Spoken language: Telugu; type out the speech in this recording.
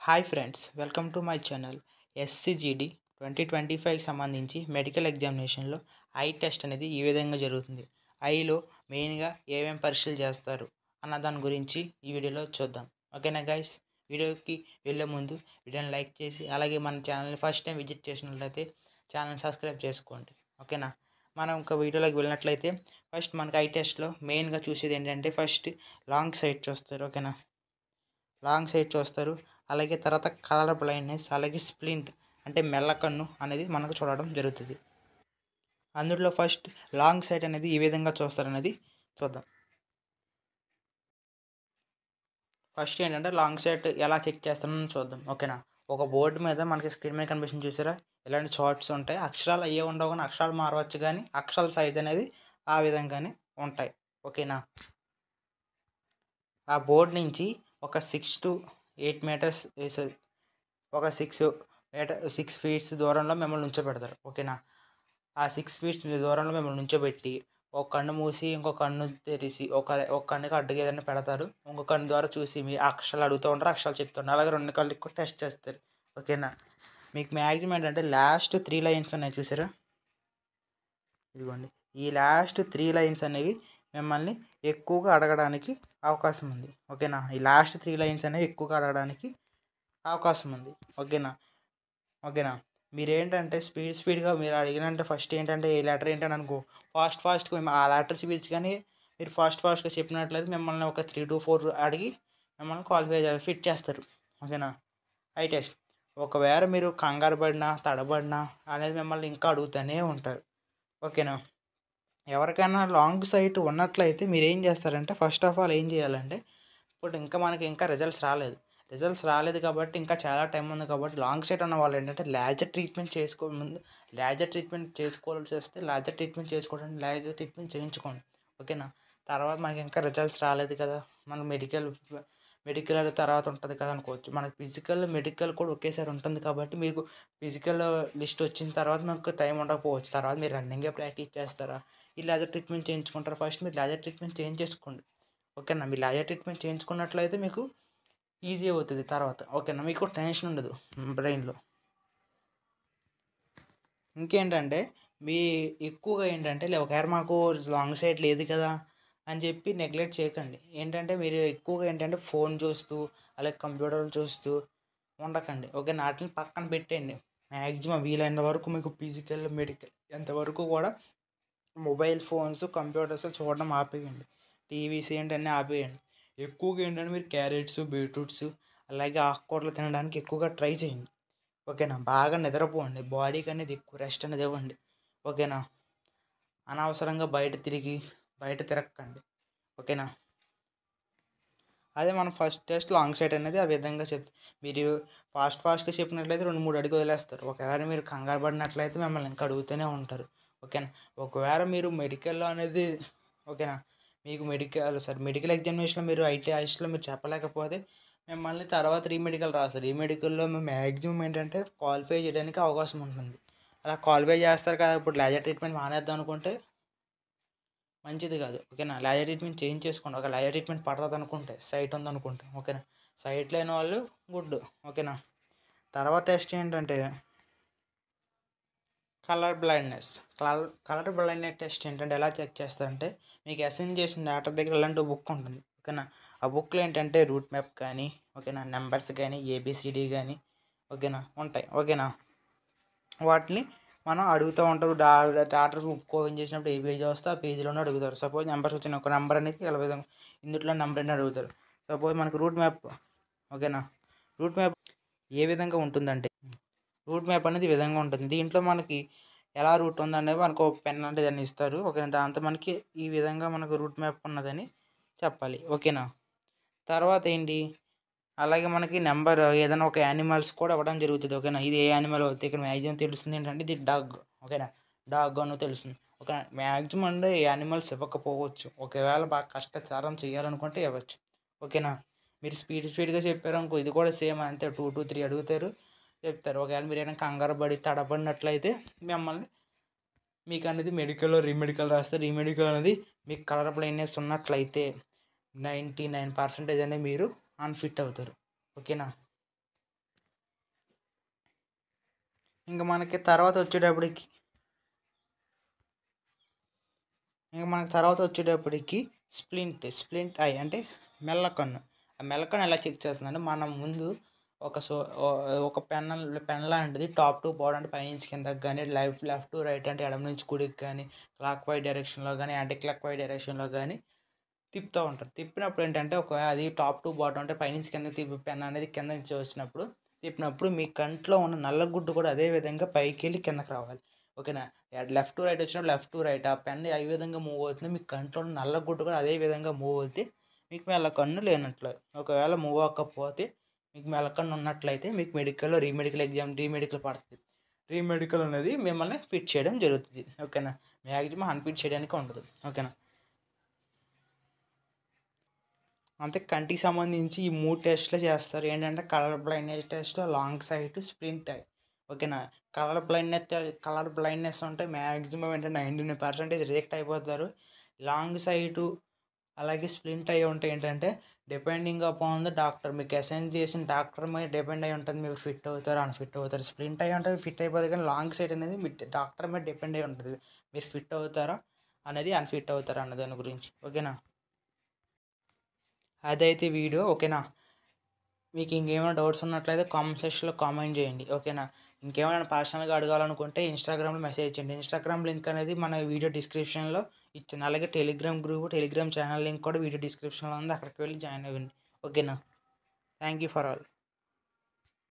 Hi friends, welcome to my channel. SSC GD 2025కి సంబంధించి మెడికల్ ఎగ్జామినేషన్లో ఐ టెస్ట్ అనేది ఈ విధంగా జరుగుతుంది. ఐలో మెయిన్గా ఏమేమి పరీక్షలు చేస్తారు అన్న దాని గురించి ఈ వీడియోలో చూద్దాం. ఓకేనా గైస్? వీడియోకి వెళ్ళే ముందు వీడియోని లైక్ చేసి అలాగే మన ఛానల్ని ఫస్ట్ టైం విజిట్ చేసినట్లయితే ఛానల్ సబ్స్క్రైబ్ చేసుకోండి. ఓకేనా? మనం ఇంకా వీడియోలోకి వెళ్ళినట్లయితే ఫస్ట్ మనకి ఐ టెస్ట్లో మెయిన్గా చూసేది ఏంటంటే ఫస్ట్ లాంగ్ సైట్ చూస్తారు. ఓకేనా? లాంగ్ సైట్ చూస్తారు. అలాగే తర్వాత కలర్ బ్లైండ్నెస్, అలాగే స్ప్లింట్ అంటే మెల్లకన్ను అనేది మనకు చూడడం జరుగుతుంది. అందులో ఫస్ట్ లాంగ్ సైట్ అనేది ఈ విధంగా చూస్తారనేది చూద్దాం. ఫస్ట్ ఏంటంటే లాంగ్ సైట్ ఎలా చెక్ చేస్తారని చూద్దాం. ఓకేనా? ఒక బోర్డు మీద మనకి స్క్రీన్ మీద కనిపిస్తుంది చూసారా, ఇలాంటి చార్ట్స్ ఉంటాయి. అక్షరాలు అయ్యే ఉండవు కానీ అక్షరాలు మారవచ్చు, కానీ అక్షరాల సైజ్ అనేది ఆ విధంగానే ఉంటాయి. ఓకేనా? ఆ బోర్డు నుంచి ఒక 6 to 8 మీటర్స్ ఒక 6 ఫీట్స్ దూరంలో మిమ్మల్ని ఉంచోబెడతారు. ఓకేనా? ఆ 6 ఫీట్స్ దూరంలో మిమ్మల్ని ఉంచోబెట్టి ఒక కన్ను మూసి ఇంకో కన్ను తెరిచి ఒక కన్నుకి అడ్డుగా ఏదైనా పెడతారు. ఇంకో కన్ను ద్వారా చూసి మీ అక్షరాలు అడుగుతూ ఉంటారు, అక్షరాలు చెప్తుంటారు. అలాగే 2 కళ్ళకి కూడా టెస్ట్ చేస్తారు. ఓకేనా? మీకు మ్యాక్సిమం ఏంటంటే లాస్ట్ 3 లైన్స్ ఉన్నాయి చూసారా, ఇదిగోండి. ఈ లాస్ట్ 3 లైన్స్ అనేవి మిమ్మల్ని ఎక్కువగా అడగడానికి అవకాశం ఉంది. ఓకేనా? ఈ లాస్ట్ 3 లైన్స్ అనేవి ఎక్కువగా అడగడానికి అవకాశం ఉంది. ఓకేనా? మీరేంటంటే స్పీడ్గా మీరు అడిగినంటే ఫస్ట్ ఏంటంటే ఏ లెటర్ ఏంటని అనుకో, ఫాస్ట్గా ఆ లెటర్ స్పీచ్ కానీ మీరు ఫాస్ట్గా చెప్పినట్లయితే మిమ్మల్ని ఒక 3 to 4 అడిగి మిమ్మల్ని క్వాలిఫై ఫిట్ చేస్తారు. ఓకేనా? I test. ఒకవేళ మీరు కంగారు పడినా తడబడినా అనేది మిమ్మల్ని ఇంకా అడుగుతూనే ఉంటారు. ఓకేనా? ఎవరికైనా లాంగ్ సైట్ ఉన్నట్లయితే మీరు ఏం చేస్తారంటే ఫస్ట్ ఆఫ్ ఆల్ ఏం చేయాలంటే, ఇప్పుడు మనకి రిజల్ట్స్ రాలేదు కాబట్టి ఇంకా చాలా టైం ఉంది కాబట్టి లాంగ్ సైట్ ఉన్న వాళ్ళు ఏంటంటే లేజర్ ట్రీట్మెంట్ చేసుకోవాల్సి వస్తే లేజర్ ట్రీట్మెంట్ చేసుకోవడానికి లేజర్ ట్రీట్మెంట్ చేయించుకోండి. ఓకేనా? తర్వాత మనకి ఇంకా రిజల్ట్స్ రాలేదు కదా, మనకు మెడికల్ తర్వాత ఉంటుంది కదా అనుకోవచ్చు. మనకి ఫిజికల్ మెడికల్ కూడా ఒకేసారి ఉంటుంది కాబట్టి మీకు ఫిజికల్ లిస్ట్ వచ్చిన తర్వాత మనకు టైం ఉండకపోవచ్చు. తర్వాత మీరు రన్నింగే ప్రాక్టీస్ చేస్తారా, ఈ లేజర్ ట్రీట్మెంట్ చేయించుకుంటారా? ఫస్ట్ మీరు లేజర్ ట్రీట్మెంట్ చేయించేసుకోండి. ఓకేనా? మీరు లేజర్ ట్రీట్మెంట్ చేయించుకున్నట్లయితే మీకు ఈజీ అవుతుంది తర్వాత. ఓకేనా? మీకు టెన్షన్ ఉండదు బ్రెయిన్లో. ఇంకేంటంటే మీ ఎక్కువగా ఏంటంటే ఒకవేళ మాకు లాంగ్ సైట్ లేదు కదా అని చెప్పి నెగ్లెక్ట్ చేయకండి. ఏంటంటే మీరు ఎక్కువగా ఏంటంటే ఫోన్ చూస్తూ అలాగే కంప్యూటర్లు చూస్తూ ఉండకండి. ఓకే? వాటిని పక్కన పెట్టండి. మ్యాక్సిమం వీలైన వరకు మీకు ఫిజికల్ మెడికల్ ఎంతవరకు కూడా మొబైల్ ఫోన్స్ కంప్యూటర్స్ చూడడం ఆపేయండి. టీవీస్ ఏంటన్నీ ఆపేయండి. ఎక్కువగా ఏంటంటే మీరు క్యారెట్స్, బీట్రూట్స్ అలాగే ఆకుకూరలు తినడానికి ఎక్కువగా ట్రై చేయండి. ఓకేనా? బాగా నిద్రపోండి. బాడీకి అనేది ఎక్కువ రెస్ట్ అనేది ఇవ్వండి. ఓకేనా? అనవసరంగా బయట తిరగకండి. ఓకేనా? అదే మనం ఫస్ట్ టెస్ట్ లాంగ్ సైట్ అనేది ఆ విధంగా మీరు ఫాస్ట్గా చెప్పినట్లయితే 2-3 అడుగు వదిలేస్తారు. ఒకవేళ మీరు కంగారు పడినట్లయితే మిమ్మల్ని ఇంకా అడుగుతూనే ఉంటారు. ఓకేనా? ఒకవేళ మీరు మెడికల్లో అనేది ఓకేనా, మీకు మెడికల్ ఎగ్జామినేషన్లో మీరు ఐటీఐస్లో మీరు చెప్పలేకపోతే మిమ్మల్ని తర్వాత రీమెడికల్ రాస్తారు. రీమెడికల్లో మ్యాక్సిమం ఏంటంటే క్వాలిఫై చేయడానికి అవకాశం ఉంటుంది. అలా క్వాలిఫై చేస్తారు కదా, ఇప్పుడు లేజర్ ట్రీట్మెంట్ మానేద్దాం అనుకుంటే మంచిది కాదు. ఓకేనా? లేజర్ ట్రీట్మెంట్ చేయించేసుకోండి. ఒక లేజర్ ట్రీట్మెంట్ పడుతుంది అనుకుంటే, సైట్ ఉందనుకుంటే. ఓకేనా? సైట్ లేని వాళ్ళు గుడ్. ఓకేనా? తర్వాత టెస్ట్ ఏంటంటే colour blindness. Colour blindness test ఏంటంటే ఎలా చెక్ చేస్తారంటే, మీకు అసైన్ చేసిన డాక్టర్ దగ్గర ఇలాంటి బుక్ ఉంటుంది. ఓకేనా? ఆ బుక్లో ఏంటంటే రూట్ మ్యాప్ కానీ ఓకేనా, నెంబర్స్ కానీ ఏబిసిడి కానీ ఓకేనా ఉంటాయి. ఓకేనా? వాటిని మనం అడుగుతూ ఉంటారు. డాక్టర్ బుక్ ఓపెన్ చేసినప్పుడు ఏ పేజ్ వస్తే ఆ పేజీలోనే అడుగుతారు. సపోజ్ నెంబర్స్ వచ్చిన ఒక నెంబర్ అనేది ఇలా విధంగా ఇందులో నెంబర్ అని అడుగుతారు. సపోజ్ మనకు రూట్ మ్యాప్. ఓకేనా? రూట్ మ్యాప్ ఏ విధంగా ఉంటుందంటే రూట్ మ్యాప్ అనేది ఈ విధంగా ఉంటుంది. దీంట్లో మనకి ఎలా రూట్ ఉందనేది మనకు పెన్ అంటే దాన్ని ఇస్తారు. ఓకేనా? దాంతో మనకి ఈ విధంగా మనకు రూట్ మ్యాప్ ఉన్నదని చెప్పాలి. ఓకేనా? తర్వాత ఏంటి, అలాగే మనకి నెంబర్ ఏదైనా ఒక యానిమల్స్ కూడా ఇవ్వడం జరుగుతుంది. ఓకేనా? ఇది ఏ యానిమల్ అవుతుంది ఇక్కడ మ్యాక్సిమం తెలుస్తుంది ఏంటంటే ఇది డాగ్. ఓకేనా? డాగ్ అని తెలుస్తుంది. ఒక మ్యాక్సిమం అంటే యానిమల్స్ ఇవ్వకపోవచ్చు. ఒకవేళ బాగా కష్టతరం చేయాలనుకుంటే ఇవ్వచ్చు. ఓకేనా? మీరు స్పీడ్గా చెప్పారనుకో ఇది కూడా సేమ్ అంతే, 2 to 3 అడుగుతారు, చెప్తారు. ఒకవేళ మీరు ఏదైనా కంగారు పడి తడబడినట్లయితే మీకు అనేది రీమెడికల్ రాస్తారు. రీమెడికల్ అనేది మీకు కలర్ బ్లైండ్నెస్ ఉన్నట్లయితే 99% అనేది మీరు అన్ఫిట్ అవుతారు. ఓకేనా? ఇంకా మనకి తర్వాత వచ్చేటప్పటికి స్ప్లింట్ ఐ అంటే మెల్లకన్ను. ఆ మెల్లకన్ను ఎలా చెక్ చేస్తుందంటే మనం ముందు ఒక పెన్ లాంటిది టాప్ టు బాటమ్ అంటే పైనుంచి కిందకి కానీ లెఫ్ట్ టు రైట్ అంటే ఎడమ నుంచి కుడికి కానీ క్లాక్ వైజ్ డైరెక్షన్లో కానీ యాంటీ క్లాక్ వైజ్ డైరెక్షన్లో కానీ తిప్పుతూ ఉంటారు. తిప్పినప్పుడు ఏంటంటే ఒకవేళ అది టాప్ టు బాటమ్ అంటే పైనుంచి కింద తిప్పి పెన్ అనేది కింద నుంచి వచ్చినప్పుడు తిప్పినప్పుడు మీ కంట్లో ఉన్న నల్లగుడ్డు కూడా అదే విధంగా పైకి వెళ్ళి కిందకి రావాలి. ఓకేనా. లెఫ్ట్ టు రైట్ వచ్చినప్పుడు లెఫ్ట్ టు రైట్ ఆ పెన్ ఏ విధంగా మూవ్ అవుతుంది మీ కంట్లో ఉన్న నల్లగుడ్డు కూడా అదే విధంగా మూవ్ అవుతే మీకు మెల్లకన్ను లేనట్లు. ఒకవేళ మూవ్ అవ్వకపోతే మీకు మెల్లకన్ను ఉన్నట్లయితే మీకు మెడికల్లో రీమెడికల్ పడుతుంది. రీమెడికల్ అనేది మిమ్మల్ని ఫిట్ చేయడం జరుగుతుంది. ఓకేనా. మ్యాక్సిమం అన్ఫిట్ చేయడానికి ఉండదు. ఓకేనా. అంతే కంటికి సంబంధించి ఈ 3 టెస్టులు చేస్తారు. ఏంటంటే colour blindness test, long site, splint I. ఓకేనా. కలర్ బ్లైండ్నెస్ ఉంటే మ్యాక్సిమం ఏంటంటే 99% రిజెక్ట్ అయిపోతారు. లాంగ్ సైటు అలాగే స్ప్లింట్ ఐ ఉంటే ఏంటంటే డిపెండింగ్ అపాన్ ద డాక్టర్, మీకు అసైన్ చేసిన డాక్టర్ మీద డిపెండ్ అయి ఉంటుంది మీరు ఫిట్ అవుతారు అన్ఫిట్ అవుతారు. స్ప్లింట్ ఐ అంటే ఫిట్ అయిపోతుంది కానీ లాంగ్ సైట్ అనేది మీ డాక్టర్ మీద డిపెండ్ అయి ఉంటుంది మీరు ఫిట్ అవుతారా అనేది అన్ఫిట్ అవుతారా అన్న దాని గురించి. ఓకేనా. అదైతే వీడియో. ఓకేనా. మీకు ఇంకేమైనా డౌట్స్ ఉన్నట్లయితే కామెంట్ సెక్షన్లో కామెంట్ చేయండి. ఓకేనా. ఇంకేమైనా పర్సనల్గా అడగాలనుకుంటే ఇన్స్టాగ్రామ్లో మెసేజ్ చేయండి. ఇన్స్టాగ్రామ్ లింక్ అనేది మన వీడియో డిస్క్రిప్షన్లో ఇచ్చాను. అలాగే టెలిగ్రామ్ ఛానల్ లింక్ కూడా వీడియో డిస్క్రిప్షన్లో ఉంది. అక్కడికి వెళ్ళి జాయిన్ అవ్వండి. ఓకేనా. Thank you for all.